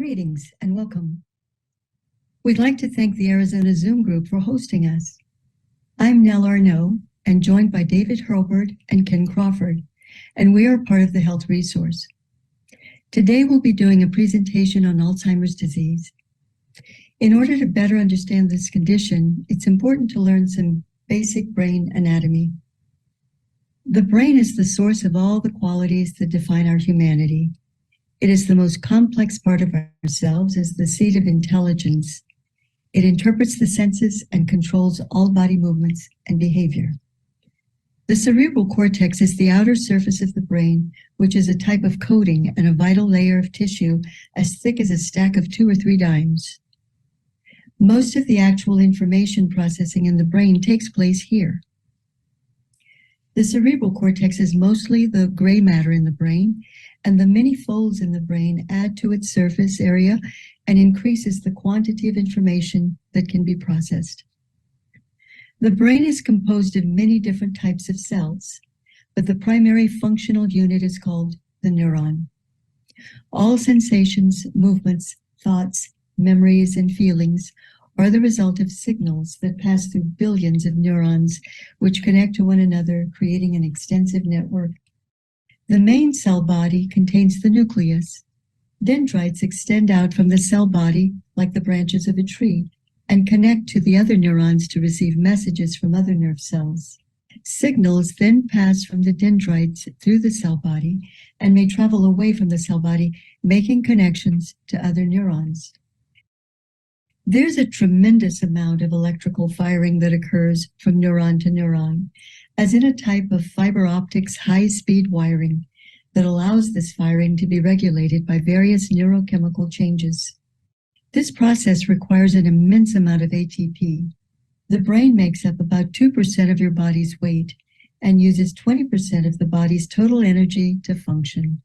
Greetings and welcome. We'd like to thank the Arizona Zoom group for hosting us. I'm Nell Arnaud and joined by David Hurlburt and Ken Crawford, and we are part of the Health Resource. Today we'll be doing a presentation on Alzheimer's disease. In order to better understand this condition, it's important to learn some basic brain anatomy. The brain is the source of all the qualities that define our humanity. It is the most complex part of ourselves, as the seat of intelligence. It interprets the senses and controls all body movements and behavior. The cerebral cortex is the outer surface of the brain, which is a type of coating and a vital layer of tissue as thick as a stack of 2 or 3 dimes. Most of the actual information processing in the brain takes place here. The cerebral cortex is mostly the gray matter in the brain, and the many folds in the brain add to its surface area and increases the quantity of information that can be processed. The brain is composed of many different types of cells, but the primary functional unit is called the neuron. All sensations, movements, thoughts, memories, and feelings are the result of signals that pass through billions of neurons, which connect to one another, creating an extensive network. The main cell body contains the nucleus. Dendrites extend out from the cell body like the branches of a tree and connect to the other neurons to receive messages from other nerve cells. Signals then pass from the dendrites through the cell body and may travel away from the cell body, making connections to other neurons. There's a tremendous amount of electrical firing that occurs from neuron to neuron, as in a type of fiber optics high-speed wiring that allows this firing to be regulated by various neurochemical changes. This process requires an immense amount of ATP. The brain makes up about 2% of your body's weight and uses 20% of the body's total energy to function.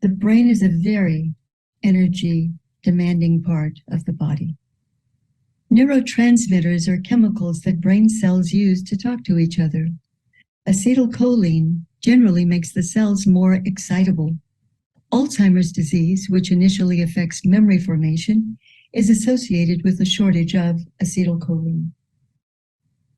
The brain is a very energy-demanding part of the body. Neurotransmitters are chemicals that brain cells use to talk to each other. Acetylcholine generally makes the cells more excitable. Alzheimer's disease, which initially affects memory formation, is associated with a shortage of acetylcholine.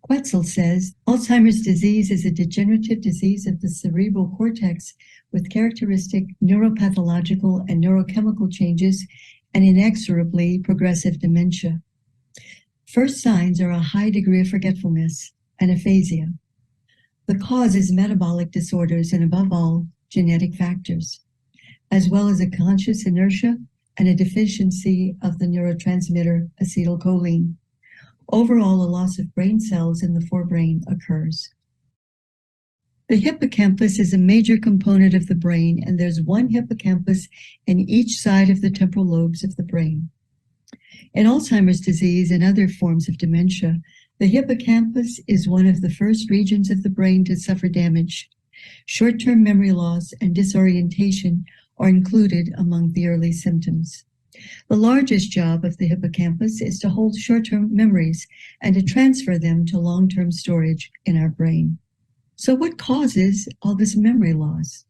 Quetzal says, Alzheimer's disease is a degenerative disease of the cerebral cortex with characteristic neuropathological and neurochemical changes and inexorably progressive dementia. First signs are a high degree of forgetfulness and aphasia. The cause is metabolic disorders and, above all, genetic factors, as well as a conscious inertia and a deficiency of the neurotransmitter acetylcholine. Overall, a loss of brain cells in the forebrain occurs. The hippocampus is a major component of the brain, and there's one hippocampus in each side of the temporal lobes of the brain. In Alzheimer's disease and other forms of dementia, the hippocampus is one of the first regions of the brain to suffer damage. Short-term memory loss and disorientation are included among the early symptoms. The largest job of the hippocampus is to hold short-term memories and to transfer them to long-term storage in our brain. So what causes all this memory loss?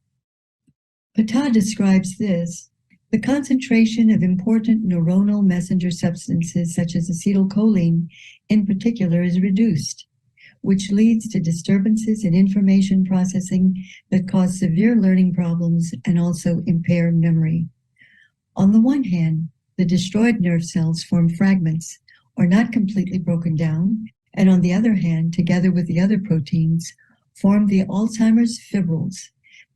Pathogens describes this. The concentration of important neuronal messenger substances such as acetylcholine in particular is reduced, which leads to disturbances in information processing that cause severe learning problems and also impair memory. On the one hand, the destroyed nerve cells form fragments or not completely broken down, and on the other hand, together with the other proteins, form the Alzheimer's fibrils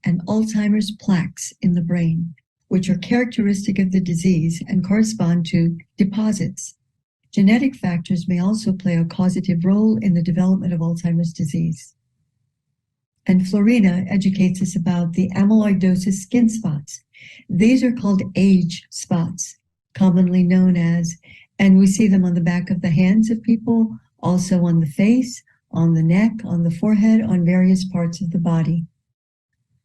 and Alzheimer's plaques in the brain, which are characteristic of the disease and correspond to deposits. Genetic factors may also play a causative role in the development of Alzheimer's disease. And Florina educates us about the amyloidosis skin spots. These are called age spots, commonly known as, and we see them on the back of the hands of people, also on the face, on the neck, on the forehead, on various parts of the body.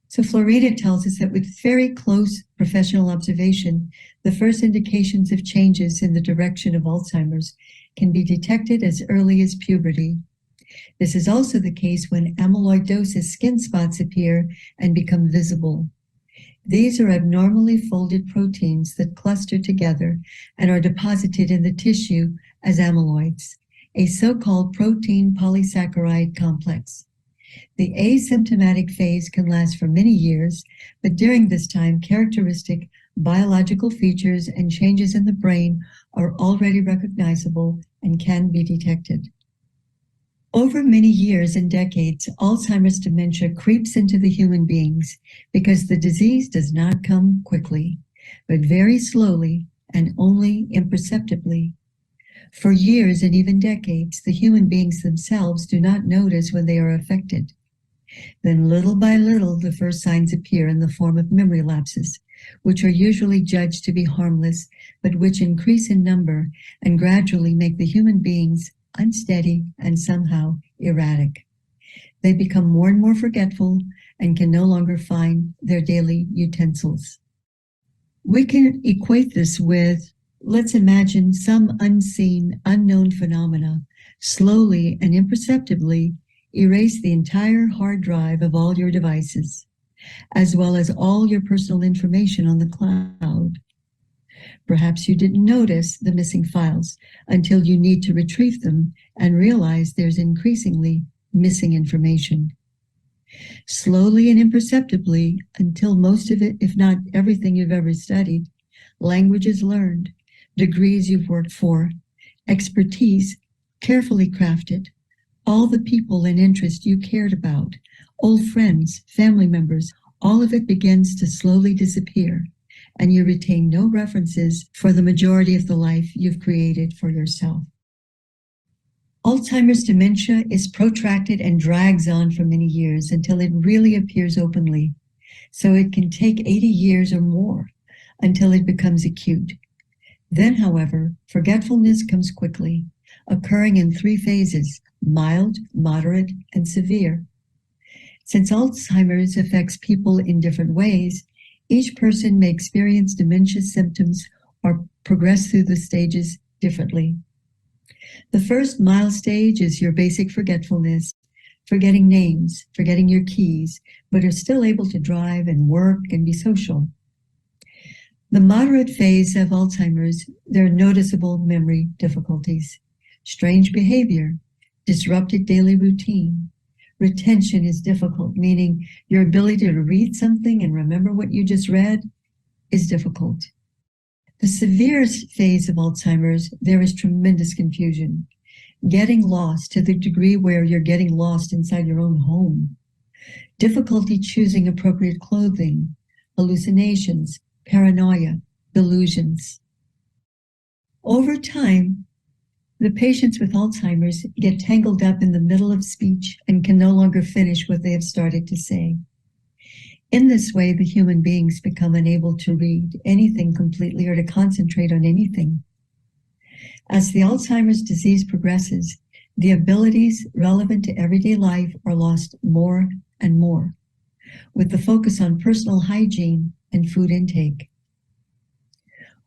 So Florina tells us that with very close professional observation, the first indications of changes in the direction of Alzheimer's can be detected as early as puberty. This is also the case when amyloidosis skin spots appear and become visible. These are abnormally folded proteins that cluster together and are deposited in the tissue as amyloids, a so-called protein polysaccharide complex. The asymptomatic phase can last for many years, but during this time, characteristic biological features and changes in the brain are already recognizable and can be detected. Over many years and decades, Alzheimer's dementia creeps into the human beings because the disease does not come quickly, but very slowly and only imperceptibly. For years and even decades, the human beings themselves do not notice when they are affected. Then little by little, the first signs appear in the form of memory lapses, which are usually judged to be harmless, but which increase in number and gradually make the human beings unsteady and somehow erratic. They become more and more forgetful and can no longer find their daily utensils. We can equate this with, let's imagine some unseen, unknown phenomena slowly and imperceptibly erase the entire hard drive of all your devices, as well as all your personal information on the cloud. Perhaps you didn't notice the missing files until you need to retrieve them and realize there's increasingly missing information. Slowly and imperceptibly, until most of it, if not everything you've ever studied, languages learned, degrees you've worked for, expertise carefully crafted, all the people and interests you cared about, old friends, family members, all of it begins to slowly disappear, and you retain no references for the majority of the life you've created for yourself. Alzheimer's dementia is protracted and drags on for many years until it really appears openly. So it can take 80 years or more until it becomes acute. Then, however, forgetfulness comes quickly, occurring in 3 phases: mild, moderate, and severe. Since Alzheimer's affects people in different ways, each person may experience dementia symptoms or progress through the stages differently. The first mild stage is your basic forgetfulness, forgetting names, forgetting your keys, but are still able to drive and work and be social. The moderate phase of Alzheimer's, there are noticeable memory difficulties, strange behavior, disrupted daily routine. Retention is difficult, meaning your ability to read something and remember what you just read is difficult. The severe phase of Alzheimer's, there is tremendous confusion, getting lost to the degree where you're getting lost inside your own home, difficulty choosing appropriate clothing, hallucinations, paranoia, delusions. Over time, the patients with Alzheimer's get tangled up in the middle of speech and can no longer finish what they have started to say. In this way, the human beings become unable to read anything completely or to concentrate on anything. As the Alzheimer's disease progresses, the abilities relevant to everyday life are lost more and more, with the focus on personal hygiene and food intake.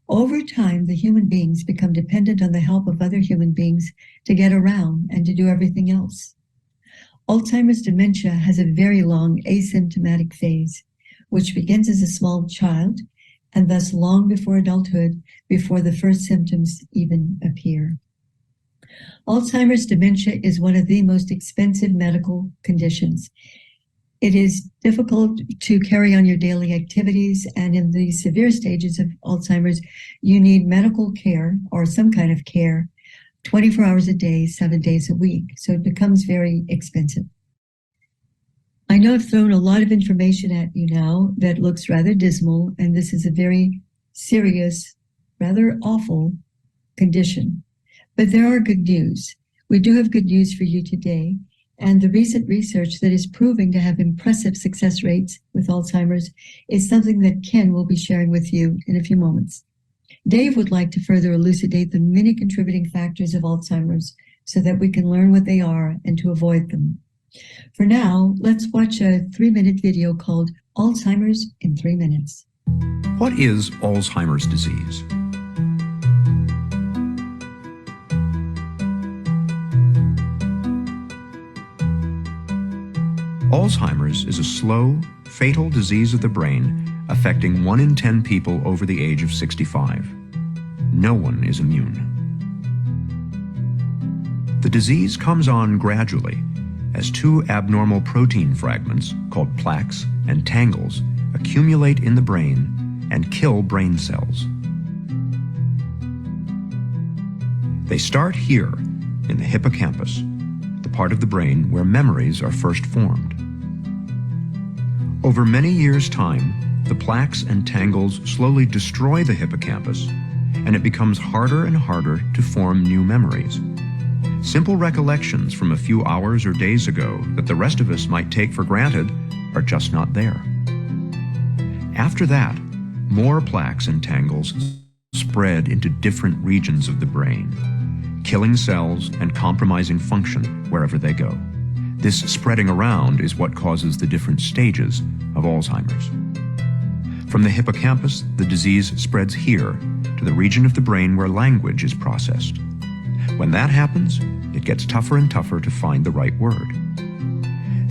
Over time, the human beings become dependent on the help of other human beings to get around and to do everything else. Alzheimer's dementia has a very long asymptomatic phase, which begins as a small child and thus long before adulthood, before the first symptoms even appear. Alzheimer's dementia is one of the most expensive medical conditions. It is difficult to carry on your daily activities, and in the severe stages of Alzheimer's, you need medical care or some kind of care 24 hours a day, 7 days a week. So it becomes very expensive. I know I've thrown a lot of information at you now that looks rather dismal, and this is a very serious, rather awful condition. But there are good news. We do have good news for you today. And the recent research that is proving to have impressive success rates with Alzheimer's is something that Ken will be sharing with you in a few moments. Dave would like to further elucidate the many contributing factors of Alzheimer's so that we can learn what they are and to avoid them. For now, let's watch a 3-minute video called Alzheimer's in 3 minutes. What is Alzheimer's disease? Alzheimer's is a slow, fatal disease of the brain affecting 1 in 10 people over the age of 65. No one is immune. The disease comes on gradually as 2 abnormal protein fragments, called plaques and tangles, accumulate in the brain and kill brain cells. They start here in the hippocampus, the part of the brain where memories are first formed. Over many years' time, the plaques and tangles slowly destroy the hippocampus, and it becomes harder and harder to form new memories. Simple recollections from a few hours or days ago that the rest of us might take for granted are just not there. After that, more plaques and tangles spread into different regions of the brain, killing cells and compromising function wherever they go. This spreading around is what causes the different stages of Alzheimer's. From the hippocampus, the disease spreads here to the region of the brain where language is processed. When that happens, it gets tougher and tougher to find the right word.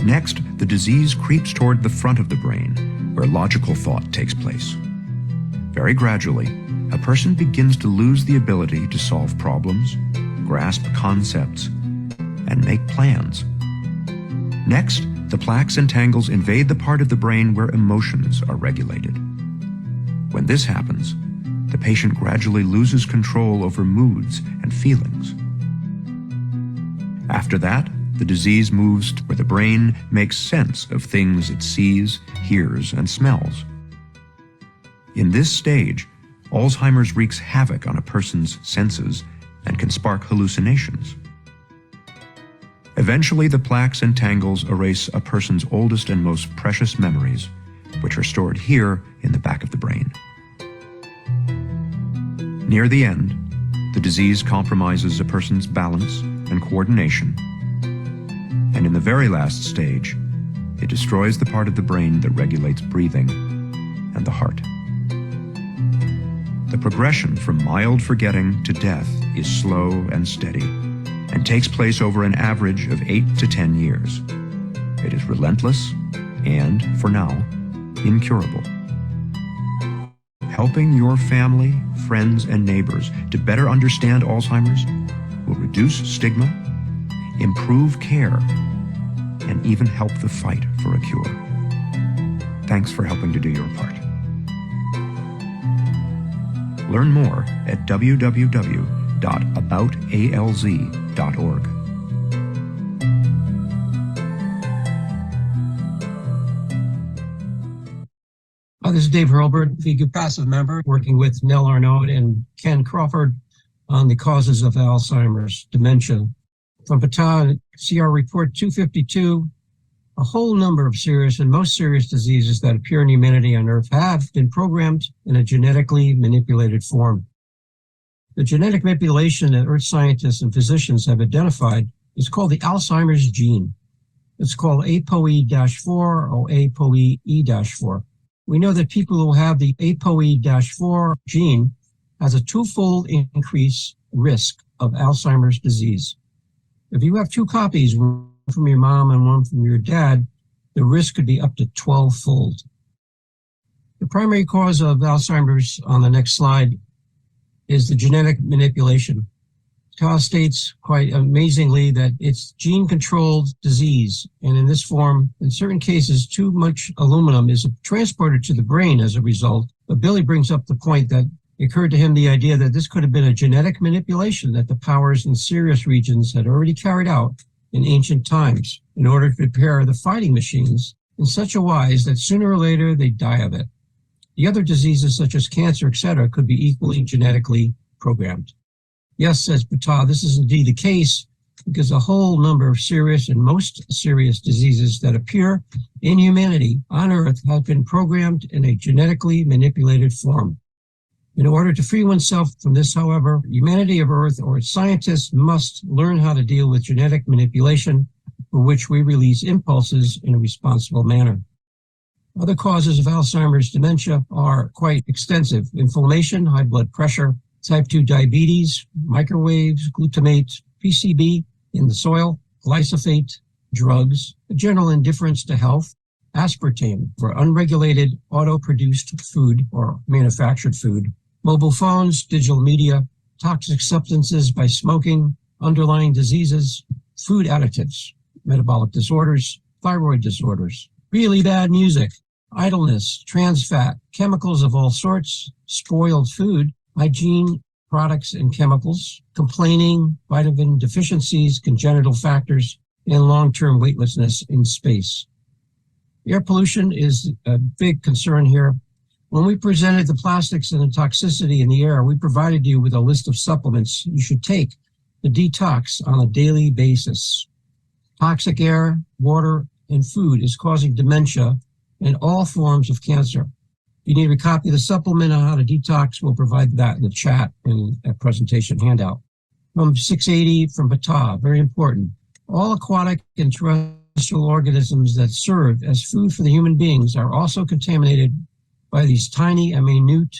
Next, the disease creeps toward the front of the brain, where logical thought takes place. Very gradually, a person begins to lose the ability to solve problems, grasp concepts, and make plans. Next, the plaques and tangles invade the part of the brain where emotions are regulated. When this happens, the patient gradually loses control over moods and feelings. After that, the disease moves to where the brain makes sense of things it sees, hears, and smells. In this stage, Alzheimer's wreaks havoc on a person's senses and can spark hallucinations. Eventually, the plaques and tangles erase a person's oldest and most precious memories, which are stored here in the back of the brain. Near the end, the disease compromises a person's balance and coordination, and in the very last stage, it destroys the part of the brain that regulates breathing and the heart. The progression from mild forgetting to death is slow and steady, and takes place over an average of 8 to 10 years. It is relentless and, for now, incurable. Helping your family, friends, and neighbors to better understand Alzheimer's will reduce stigma, improve care, and even help the fight for a cure. Thanks for helping to do your part. Learn more at www.aboutalz.org. This is Dave Hurlbert, FIGU passive member, working with Nell Arnaud and Ken Crawford on the causes of Alzheimer's dementia. From Pathogens, CR Report 252, a whole number of serious and most serious diseases that appear in humanity on Earth have been programmed in a genetically manipulated form. The genetic manipulation that Earth scientists and physicians have identified is called the Alzheimer's gene. It's called ApoE-4 or ApoE-E-4. We know that people who have the ApoE-4 gene has a 2-fold increase risk of Alzheimer's disease. If you have 2 copies, one from your mom and one from your dad, the risk could be up to 12-fold. The primary cause of Alzheimer's, on the next slide, is the genetic manipulation. Todd states quite amazingly that it's gene-controlled disease, and in this form, in certain cases, too much aluminum is transported to the brain as a result. But Billy brings up the point that it occurred to him the idea that this could have been a genetic manipulation that the powers in serious regions had already carried out in ancient times in order to prepare the fighting machines in such a wise that sooner or later they die of it. The other diseases such as cancer, etc., could be equally genetically programmed. Yes, says Patah, this is indeed the case because a whole number of serious and most serious diseases that appear in humanity on Earth have been programmed in a genetically manipulated form. In order to free oneself from this, however, humanity of Earth or its scientists must learn how to deal with genetic manipulation, for which we release impulses in a responsible manner. Other causes of Alzheimer's dementia are quite extensive: inflammation, high blood pressure, type 2 diabetes, microwaves, glutamate, PCB in the soil, glyphosate, drugs, a general indifference to health, aspartame for unregulated auto-produced food or manufactured food, mobile phones, digital media, toxic substances by smoking, underlying diseases, food additives, metabolic disorders, thyroid disorders, really bad music, idleness, trans fat, chemicals of all sorts, spoiled food, hygiene products and chemicals, complaining, vitamin deficiencies, congenital factors, and long-term weightlessness in space. Air pollution is a big concern here. When we presented the plastics and the toxicity in the air, we provided you with a list of supplements you should take to detox on a daily basis. Toxic air, water, and food is causing dementia and all forms of cancer. If you need a copy of the supplement on how to detox, we'll provide that in the chat in a presentation handout. From 680 from Patah, very important. All aquatic and terrestrial organisms that serve as food for the human beings are also contaminated by these tiny and minute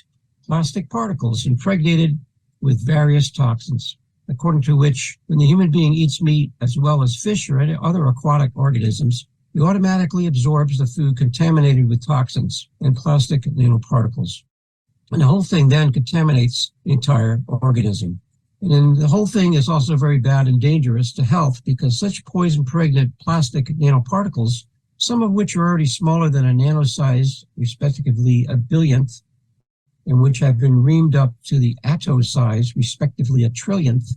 plastic particles impregnated with various toxins, according to which when the human being eats meat as well as fish or any other aquatic organisms, it automatically absorbs the food contaminated with toxins and plastic nanoparticles. And the whole thing then contaminates the entire organism. And then the whole thing is also very bad and dangerous to health because such poison-pregnant plastic nanoparticles, some of which are already smaller than a nanosize, respectively a billionth, and which have been reamed up to the atto size, respectively a trillionth,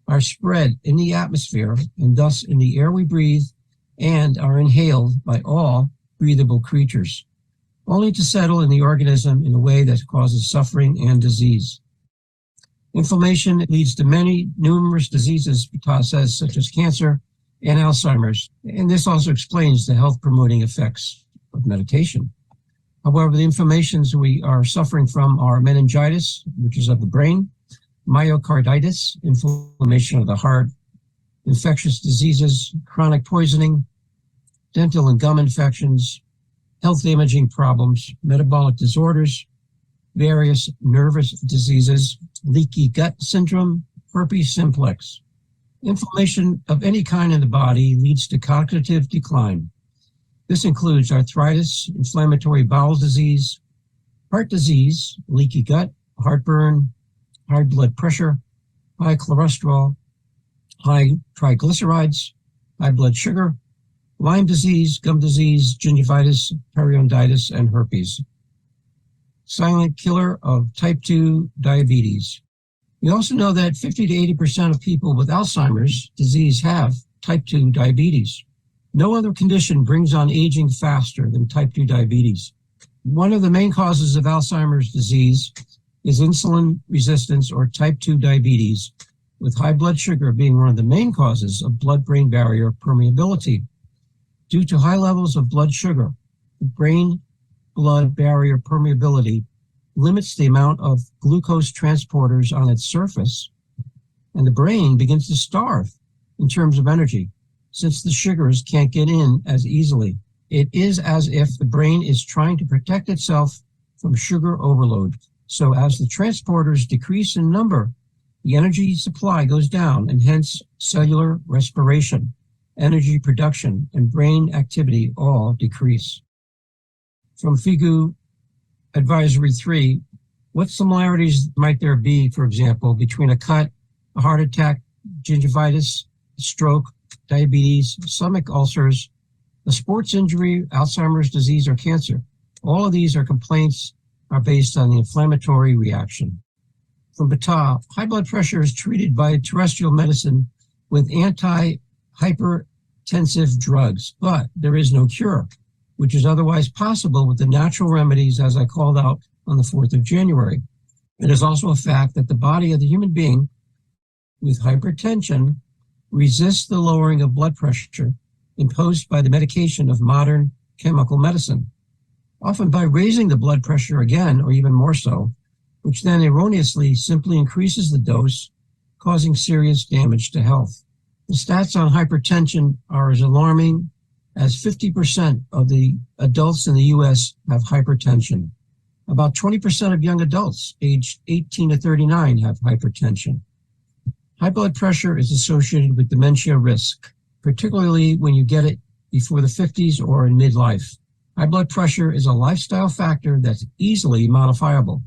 are spread in the atmosphere and thus in the air we breathe and are inhaled by all breathable creatures, only to settle in the organism in a way that causes suffering and disease. Inflammation leads to numerous diseases, Patah says, such as cancer and Alzheimer's, and this also explains the health-promoting effects of meditation. However, the inflammations we are suffering from are meningitis, which is of the brain, myocarditis, inflammation of the heart, infectious diseases, chronic poisoning, dental and gum infections, health-damaging problems, metabolic disorders, various nervous diseases, leaky gut syndrome, herpes simplex. Inflammation of any kind in the body leads to cognitive decline. This includes arthritis, inflammatory bowel disease, heart disease, leaky gut, heartburn, high blood pressure, high cholesterol, high triglycerides, high blood sugar, Lyme disease, gum disease, gingivitis, periodontitis, and herpes. Silent killer of type 2 diabetes. We also know that 50 to 80% of people with Alzheimer's disease have type 2 diabetes. No other condition brings on aging faster than type 2 diabetes. One of the main causes of Alzheimer's disease is insulin resistance or type 2 diabetes, with high blood sugar being one of the main causes of blood-brain barrier permeability. Due to high levels of blood sugar, the brain-blood barrier permeability limits the amount of glucose transporters on its surface, and the brain begins to starve in terms of energy, since the sugars can't get in as easily. It is as if the brain is trying to protect itself from sugar overload. So as the transporters decrease in number, the energy supply goes down, and hence cellular respiration, energy production, and brain activity all decrease. From FIGU Advisory 3, what similarities might there be, for example, between a cut, a heart attack, gingivitis, stroke, diabetes, stomach ulcers, a sports injury, Alzheimer's disease, or cancer? All of these complaints are based on the inflammatory reaction. From Patah, high blood pressure is treated by terrestrial medicine with anti-hypertensive drugs, but there is no cure, which is otherwise possible with the natural remedies, as I called out on the 4th of January. It is also a fact that the body of the human being with hypertension resists the lowering of blood pressure imposed by the medication of modern chemical medicine, often by raising the blood pressure again, or even more so, which then erroneously simply increases the dose, causing serious damage to health. The stats on hypertension are as alarming as 50% of the adults in the U.S. have hypertension. About 20% of young adults aged 18 to 39 have hypertension. High blood pressure is associated with dementia risk, particularly when you get it before the 50s or in midlife. High blood pressure is a lifestyle factor that's easily modifiable.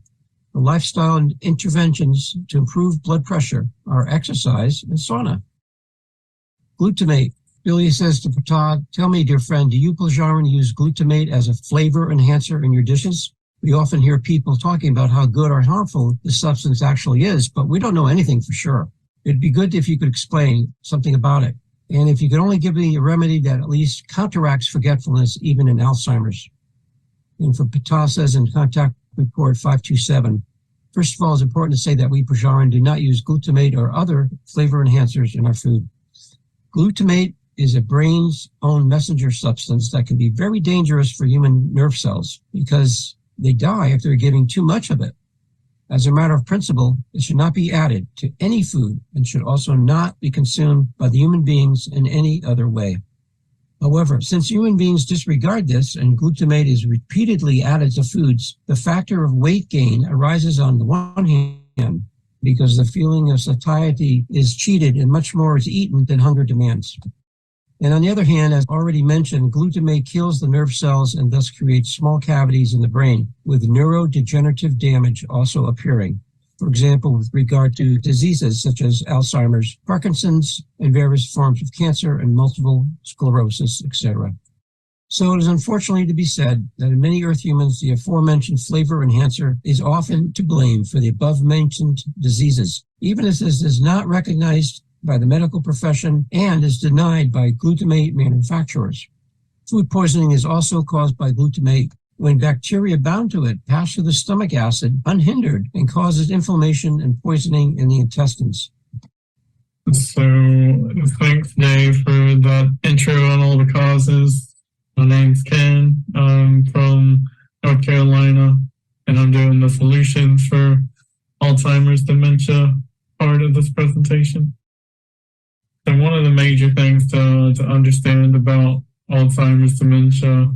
The lifestyle interventions to improve blood pressure are exercise and sauna. Glutamate. Billy says to Patah, tell me, dear friend, do you, Puljaran, use glutamate as a flavor enhancer in your dishes? We often hear people talking about how good or harmful the substance actually is, but we don't know anything for sure. It'd be good if you could explain something about it. And if you could only give me a remedy that at least counteracts forgetfulness, even in Alzheimer's. And for Patah says in Contact Report 527, first of all, it's important to say that we, Puljaran, do not use glutamate or other flavor enhancers in our food. Glutamate is a brain's own messenger substance that can be very dangerous for human nerve cells because they die if they're giving too much of it. As a matter of principle, it should not be added to any food and should also not be consumed by the human beings in any other way. However, since human beings disregard this and glutamate is repeatedly added to foods, the factor of weight gain arises on the one hand because the feeling of satiety is cheated and much more is eaten than hunger demands. And on the other hand, as already mentioned, glutamate kills the nerve cells and thus creates small cavities in the brain, with neurodegenerative damage also appearing. For example, with regard to diseases such as Alzheimer's, Parkinson's, and various forms of cancer and multiple sclerosis, etc. So it is unfortunately to be said that in many Earth humans, the aforementioned flavor enhancer is often to blame for the above-mentioned diseases, even as this is not recognized by the medical profession and is denied by glutamate manufacturers. Food poisoning is also caused by glutamate when bacteria bound to it pass through the stomach acid unhindered and causes inflammation and poisoning in the intestines. So thanks, Dave, for that intro on all the causes. My name's Ken. I'm from North Carolina, and I'm doing the solutions for Alzheimer's dementia part of this presentation. So one of the major things to understand about Alzheimer's dementia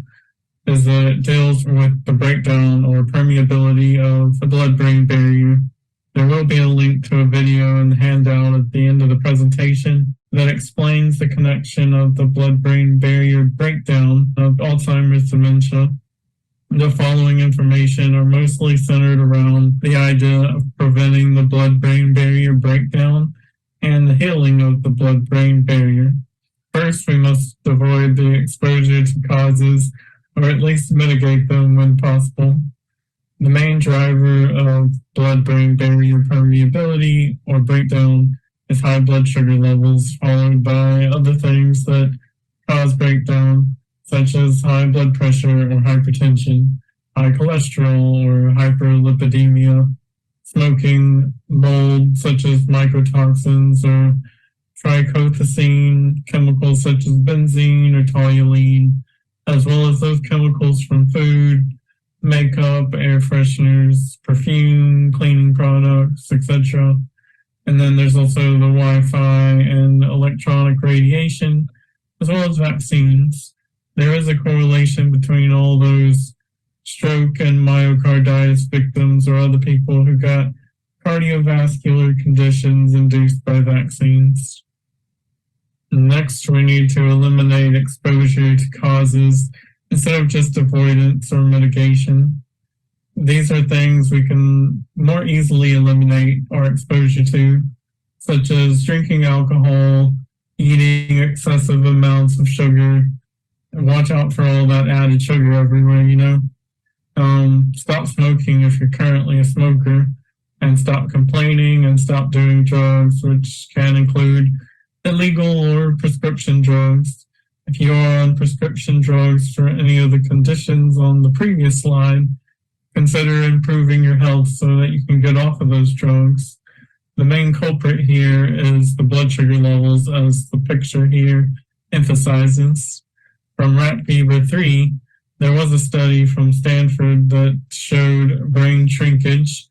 is that it deals with the breakdown or permeability of the blood-brain barrier. There will be a link to a video and handout at the end of the presentation that explains the connection of the blood-brain barrier breakdown of Alzheimer's dementia. The following information are mostly centered around the idea of preventing the blood-brain barrier breakdown and the healing of the blood-brain barrier. First, we must avoid the exposure to causes, or at least mitigate them when possible. The main driver of blood-brain barrier permeability or breakdown is high blood sugar levels, followed by other things that cause breakdown, such as high blood pressure or hypertension, high cholesterol or hyperlipidemia, smoking, mold such as mycotoxins or trichothecene, chemicals such as benzene or toluene, as well as those chemicals from food, makeup, air fresheners, perfume, cleaning products, etc. And then there's also the Wi-Fi and electronic radiation, as well as vaccines. There is a correlation between all those stroke and myocarditis victims or other people who got cardiovascular conditions induced by vaccines. Next, we need to eliminate exposure to causes instead of just avoidance or mitigation. These are things we can more easily eliminate our exposure to, such as drinking alcohol, eating excessive amounts of sugar, and watch out for all that added sugar everywhere, Stop smoking if you're currently a smoker, and stop complaining and stop doing drugs, which can include illegal or prescription drugs. If you are on prescription drugs for any of the conditions on the previous slide, consider improving your health so that you can get off of those drugs. The main culprit here is the blood sugar levels, as the picture here emphasizes. From rat fever 3, there was a study from Stanford that showed brain shrinkage,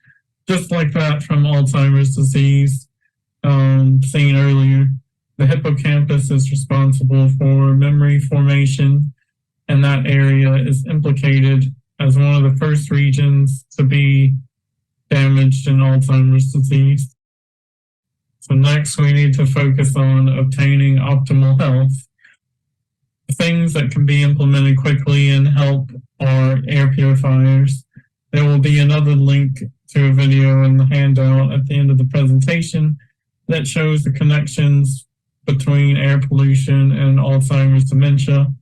just like that from Alzheimer's disease, seen earlier. The hippocampus is responsible for memory formation, and that area is implicated as one of the first regions to be damaged in Alzheimer's disease. So next, we need to focus on obtaining optimal health. Things that can be implemented quickly and help are air purifiers. There will be another link to a video in the handout at the end of the presentation that shows the connections between air pollution and Alzheimer's dementia.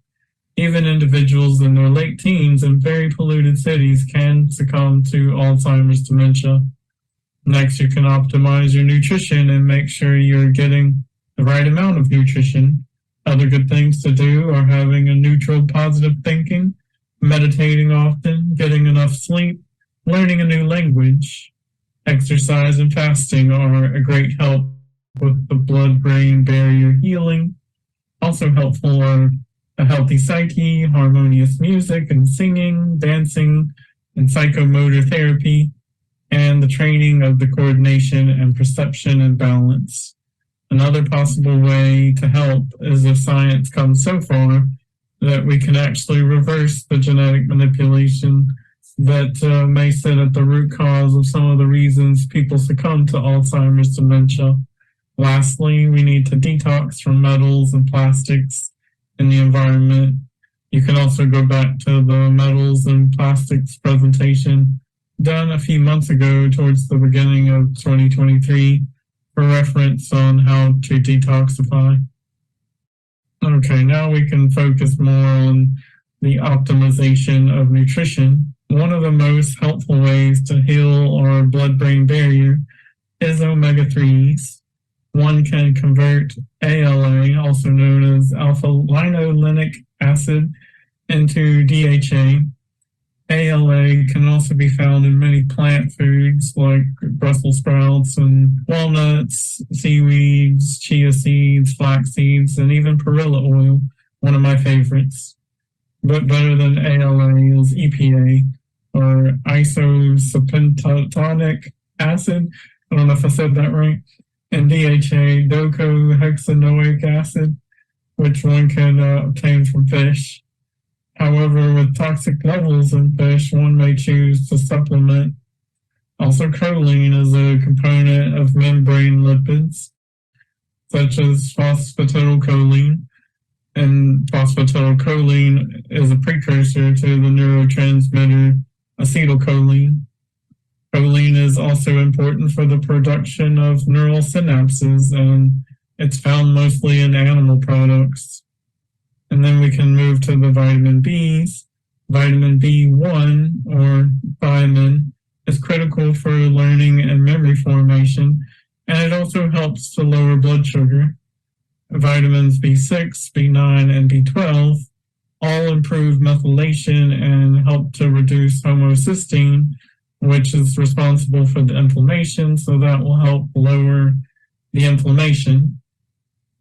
Even individuals in their late teens in very polluted cities can succumb to Alzheimer's dementia. Next, you can optimize your nutrition and make sure you're getting the right amount of nutrition. Other good things to do are having a neutral, positive thinking, meditating often, getting enough sleep, learning a new language. Exercise and fasting are a great help with the blood-brain barrier healing. Also helpful are a healthy psyche, harmonious music and singing, dancing, and psychomotor therapy, and the training of the coordination and perception and balance. Another possible way to help is if science comes so far that we can actually reverse the genetic manipulation that may sit at the root cause of some of the reasons people succumb to Alzheimer's dementia. Lastly, we need to detox from metals and plastics in the environment. You can also go back to the metals and plastics presentation done a few months ago towards the beginning of 2023 for reference on how to detoxify. Okay, now we can focus more on the optimization of nutrition. One of the most helpful ways to heal our blood-brain barrier is omega-3s. One can convert ALA, also known as alpha-linolenic acid, into DHA. ALA can also be found in many plant foods like Brussels sprouts and walnuts, seaweeds, chia seeds, flax seeds, and even perilla oil, one of my favorites. But better than ALA is EPA, or isosapentonic acid. I don't know if I said that right. And DHA, docosahexaenoic acid, which one can obtain from fish. However, with toxic levels in fish, one may choose to supplement. Also, choline is a component of membrane lipids, such as phosphatidylcholine. And phosphatidylcholine is a precursor to the neurotransmitter acetylcholine. Choline is also important for the production of neural synapses, and it's found mostly in animal products. And then we can move to the vitamin Bs. Vitamin B1, or thiamine, is critical for learning and memory formation, and it also helps to lower blood sugar. Vitamins B6, B9, and B12 all improve methylation and help to reduce homocysteine, which is responsible for the inflammation, so that will help lower the inflammation.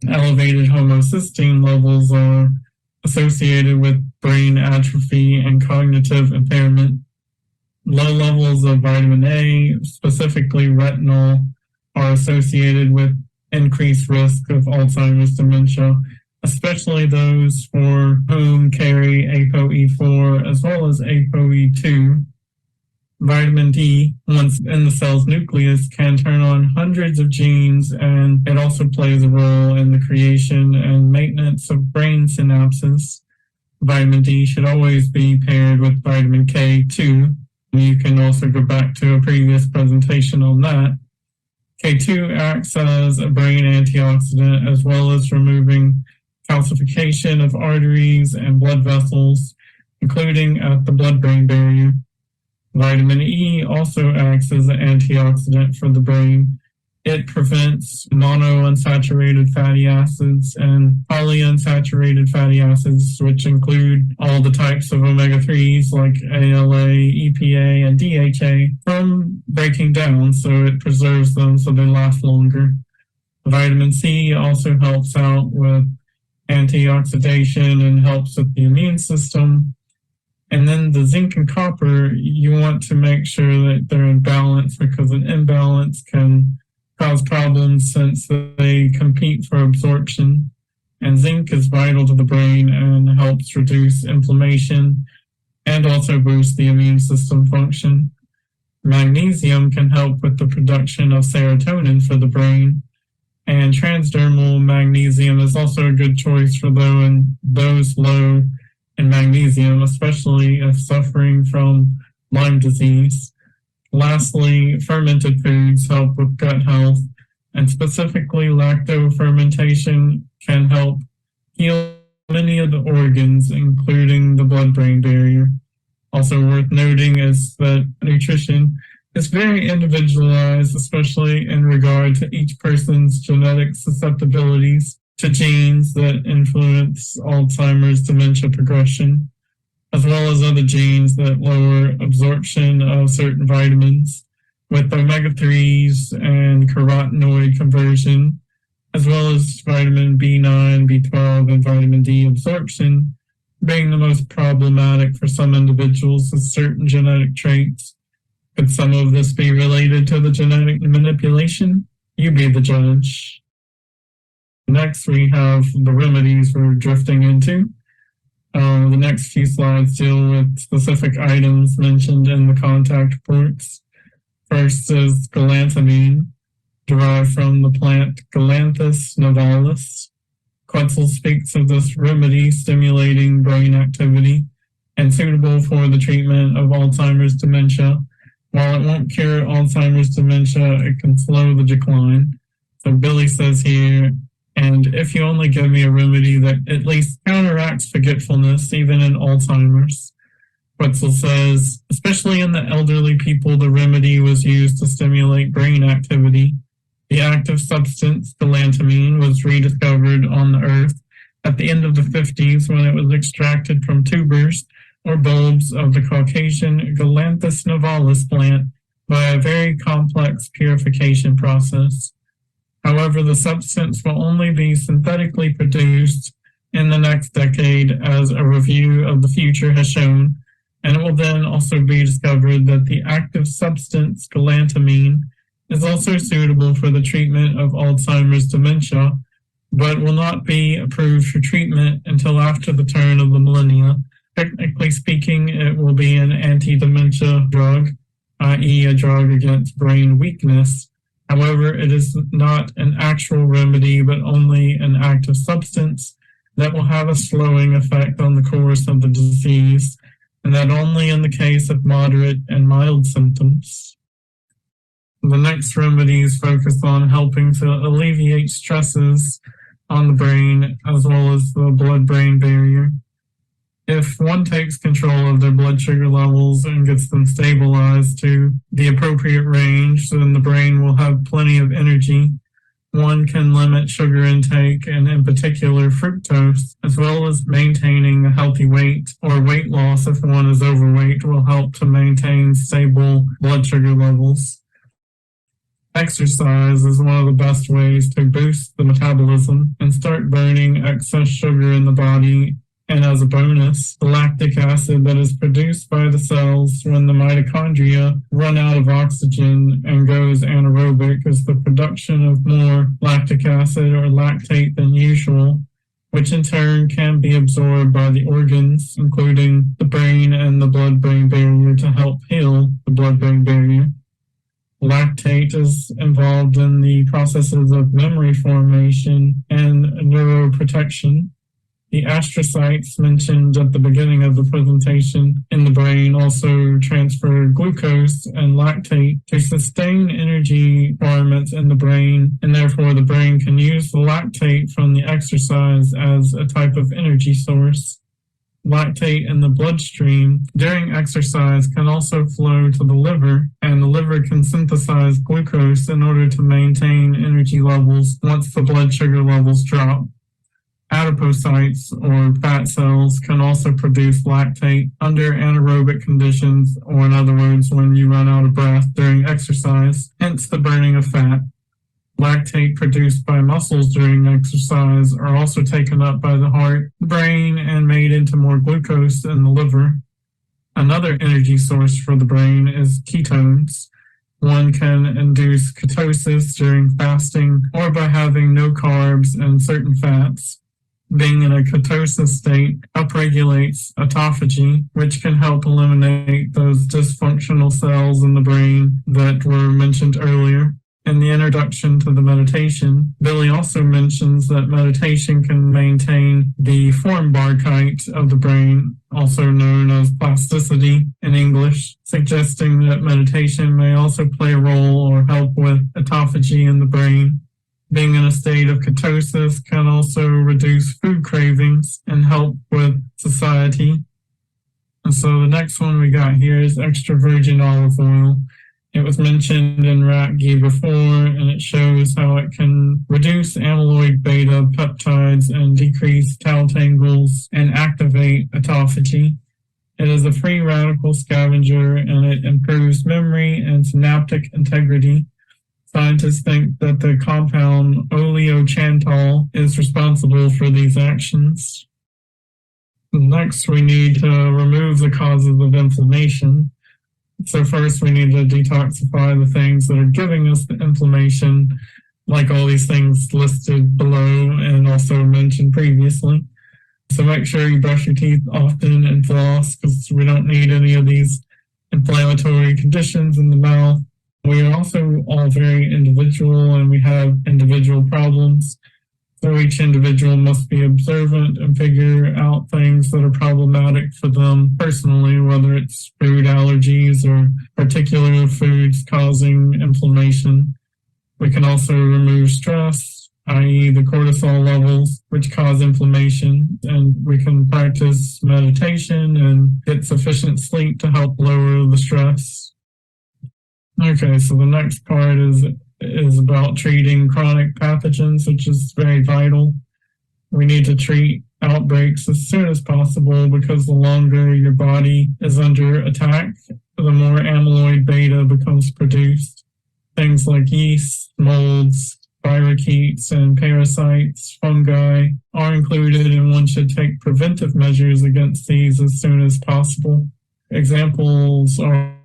Elevated homocysteine levels are associated with brain atrophy and cognitive impairment. Low levels of vitamin A, specifically retinol, are associated with increased risk of Alzheimer's dementia, especially those for whom carry ApoE4 as well as ApoE2. Vitamin D, once in the cell's nucleus, can turn on hundreds of genes, and it also plays a role in the creation and maintenance of brain synapses. Vitamin D should always be paired with vitamin K2. You can also go back to a previous presentation on that. K2 acts as a brain antioxidant as well as removing calcification of arteries and blood vessels, including at the blood-brain barrier. Vitamin E also acts as an antioxidant for the brain. It prevents monounsaturated fatty acids and polyunsaturated fatty acids, which include all the types of omega-3s like ALA, EPA, and DHA, from breaking down, so it preserves them so they last longer. Vitamin C also helps out with antioxidation and helps with the immune system. And then the zinc and copper, you want to make sure that they're in balance, because an imbalance can cause problems since they compete for absorption. And zinc is vital to the brain and helps reduce inflammation and also boost the immune system function. Magnesium can help with the production of serotonin for the brain. And transdermal magnesium is also a good choice for those low in magnesium, especially if suffering from Lyme disease. Lastly, fermented foods help with gut health, and specifically lactofermentation can help heal many of the organs, including the blood-brain barrier. Also worth noting is that nutrition is very individualized, especially in regard to each person's genetic susceptibilities to genes that influence Alzheimer's dementia progression, as well as other genes that lower absorption of certain vitamins, with omega-3s and carotenoid conversion, as well as vitamin B9, B12, and vitamin D absorption being the most problematic for some individuals with certain genetic traits. Could some of this be related to the genetic manipulation? You be the judge. Next, we have the remedies we're drifting into. The next few slides deal with specific items mentioned in the contact reports. First is galantamine, derived from the plant Galanthus nivalis. Quetzal speaks of this remedy stimulating brain activity and suitable for the treatment of Alzheimer's dementia. While it won't cure Alzheimer's dementia, it can slow the decline. So Billy says here, and if you only give me a remedy that at least counteracts forgetfulness, even in Alzheimer's. Quetzal says, especially in the elderly people, the remedy was used to stimulate brain activity. The active substance, galantamine, was rediscovered on the earth at the end of the 50s when it was extracted from tubers or bulbs of the Caucasian Galanthus nivalis plant by a very complex purification process. However, the substance will only be synthetically produced in the next decade, as a review of the future has shown, and it will then also be discovered that the active substance, galantamine, is also suitable for the treatment of Alzheimer's dementia, but will not be approved for treatment until after the turn of the millennia. Technically speaking, it will be an anti-dementia drug, i.e. a drug against brain weakness. However, it is not an actual remedy, but only an active substance that will have a slowing effect on the course of the disease, and that only in the case of moderate and mild symptoms. The next remedies focus on helping to alleviate stresses on the brain as well as the blood-brain barrier. If one takes control of their blood sugar levels and gets them stabilized to the appropriate range, then the brain will have plenty of energy. One can limit sugar intake, and in particular fructose, as well as maintaining a healthy weight, or weight loss if one is overweight will help to maintain stable blood sugar levels. Exercise is one of the best ways to boost the metabolism and start burning excess sugar in the body. And as a bonus, the lactic acid that is produced by the cells when the mitochondria run out of oxygen and goes anaerobic is the production of more lactic acid or lactate than usual, which in turn can be absorbed by the organs, including the brain and the blood-brain barrier, to help heal the blood-brain barrier. Lactate is involved in the processes of memory formation and neuroprotection. The astrocytes mentioned at the beginning of the presentation in the brain also transfer glucose and lactate to sustain energy requirements in the brain, and therefore the brain can use the lactate from the exercise as a type of energy source. Lactate in the bloodstream during exercise can also flow to the liver, and the liver can synthesize glucose in order to maintain energy levels once the blood sugar levels drop. Adipocytes, or fat cells, can also produce lactate under anaerobic conditions, or in other words, when you run out of breath during exercise, hence the burning of fat. Lactate produced by muscles during exercise are also taken up by the heart, brain, and made into more glucose in the liver. Another energy source for the brain is ketones. One can induce ketosis during fasting or by having no carbs and certain fats. Being in a ketosis state upregulates autophagy, which can help eliminate those dysfunctional cells in the brain that were mentioned earlier. In the introduction to the meditation, Billy also mentions that meditation can maintain the Formbarkeit of the brain, also known as plasticity in English, suggesting that meditation may also play a role or help with autophagy in the brain. Being in a state of ketosis can also reduce food cravings and help with satiety. And so the next one we got here is extra virgin olive oil. It was mentioned in rat ghee before, and it shows how it can reduce amyloid beta peptides and decrease tau tangles and activate autophagy. It is a free radical scavenger, and it improves memory and synaptic integrity. Scientists think that the compound oleochantol is responsible for these actions. Next, we need to remove the causes of inflammation. So first, we need to detoxify the things that are giving us the inflammation, like all these things listed below and also mentioned previously. So make sure you brush your teeth often and floss, because we don't need any of these inflammatory conditions in the mouth. We are also all very individual, and we have individual problems. So each individual must be observant and figure out things that are problematic for them personally, whether it's food allergies or particular foods causing inflammation. We can also remove stress, i.e. the cortisol levels, which cause inflammation, and we can practice meditation and get sufficient sleep to help lower the stress. Okay, so the next part is about treating chronic pathogens, which is very vital. We need to treat outbreaks as soon as possible, because the longer your body is under attack, the more amyloid beta becomes produced. Things like yeast, molds, spirochetes, and parasites, fungi are included, and one should take preventive measures against these as soon as possible. Examples are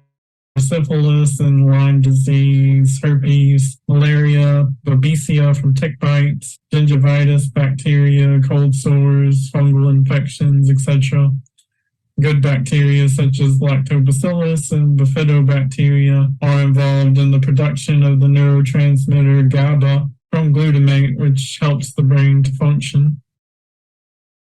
syphilis and Lyme disease, herpes, malaria, babesia from tick bites, gingivitis, bacteria, cold sores, fungal infections, etc. Good bacteria such as lactobacillus and bifidobacteria are involved in the production of the neurotransmitter GABA from glutamate, which helps the brain to function.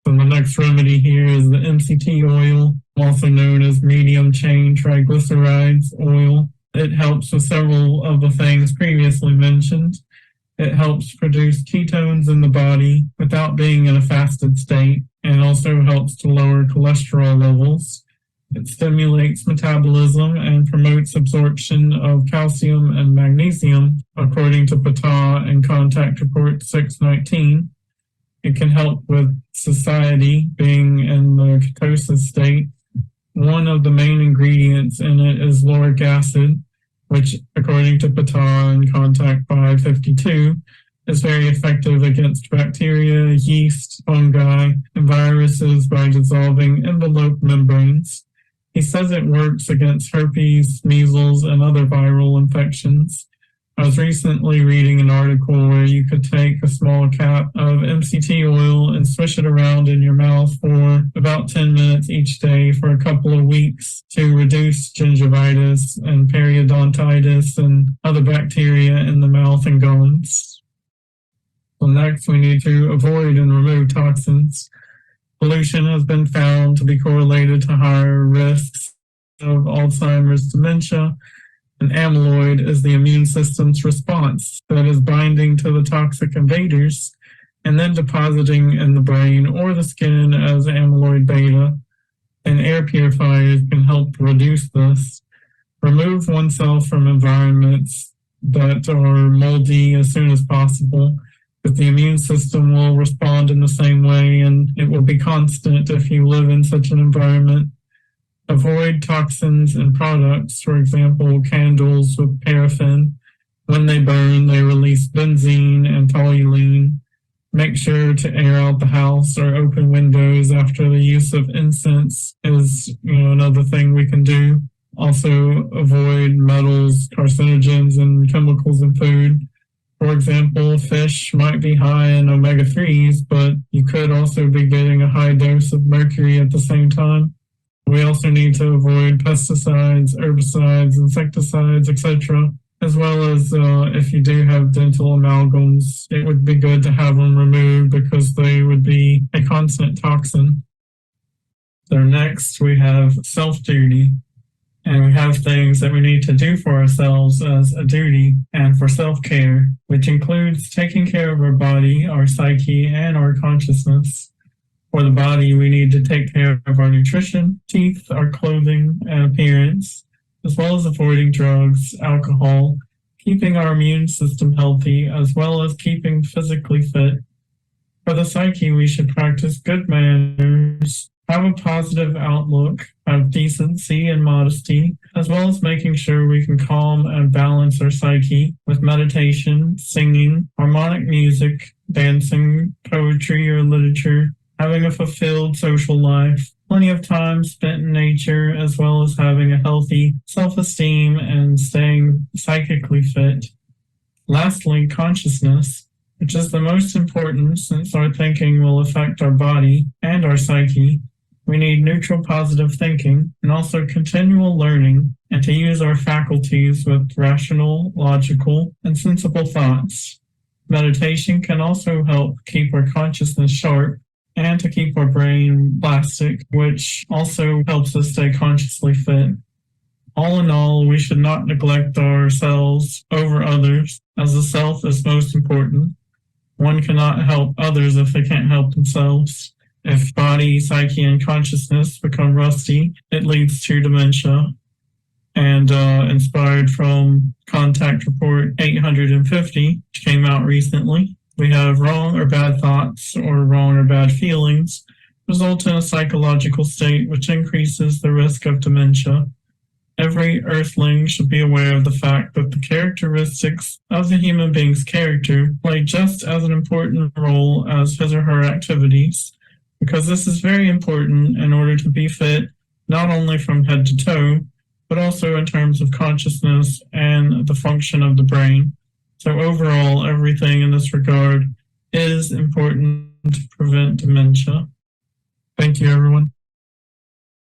And the next remedy here is the MCT oil, also known as medium-chain triglycerides oil. It helps with several of the things previously mentioned. It helps produce ketones in the body without being in a fasted state, and also helps to lower cholesterol levels. It stimulates metabolism and promotes absorption of calcium and magnesium, according to Patah and Contact Report 619. It can help with satiety, being in the ketosis state. One of the main ingredients in it is lauric acid, which, according to Patah and Contact 552, is very effective against bacteria, yeast, fungi, and viruses by dissolving envelope membranes. He says it works against herpes, measles, and other viral infections. I was recently reading an article where you could take a small cap of MCT oil and swish it around in your mouth for about 10 minutes each day for a couple of weeks to reduce gingivitis and periodontitis and other bacteria in the mouth and gums. So next, we need to avoid and remove toxins. Pollution has been found to be correlated to higher risks of Alzheimer's dementia, and amyloid is the immune system's response that is binding to the toxic invaders and then depositing in the brain or the skin as amyloid beta, and air purifiers can help reduce this. Remove oneself from environments that are moldy as soon as possible, but the immune system will respond in the same way, and it will be constant if you live in such an environment. Avoid toxins in products, for example, candles with paraffin. When they burn, they release benzene and toluene. Make sure to air out the house or open windows after the use of incense is another thing we can do. Also, avoid metals, carcinogens, and chemicals in food. For example, fish might be high in omega-3s, but you could also be getting a high dose of mercury at the same time. We also need to avoid pesticides, herbicides, insecticides, etc. as well as if you do have dental amalgams, it would be good to have them removed because they would be a constant toxin. So next we have self-duty, and we have things that we need to do for ourselves as a duty and for self-care, which includes taking care of our body, our psyche, and our consciousness. For the body, we need to take care of our nutrition, teeth, our clothing, and appearance, as well as avoiding drugs, alcohol, keeping our immune system healthy, as well as keeping physically fit. For the psyche, we should practice good manners, have a positive outlook, have decency and modesty, as well as making sure we can calm and balance our psyche with meditation, singing, harmonic music, dancing, poetry or literature, having a fulfilled social life, plenty of time spent in nature, as well as having a healthy self-esteem and staying psychically fit. Lastly, consciousness, which is the most important since our thinking will affect our body and our psyche. We need neutral positive thinking and also continual learning, and to use our faculties with rational, logical, and sensible thoughts. Meditation can also help keep our consciousness sharp and to keep our brain plastic, which also helps us stay consciously fit. All in all, we should not neglect ourselves over others, as the self is most important. One cannot help others if they can't help themselves. If body, psyche, and consciousness become rusty, it leads to dementia. And inspired from Contact Report 850, which came out recently, we have wrong or bad thoughts or wrong or bad feelings result in a psychological state which increases the risk of dementia. Every earthling should be aware of the fact that the characteristics of the human being's character play just as an important role as his or her activities, because this is very important in order to be fit not only from head to toe, but also in terms of consciousness and the function of the brain. So overall, everything in this regard is important to prevent dementia. Thank you, everyone.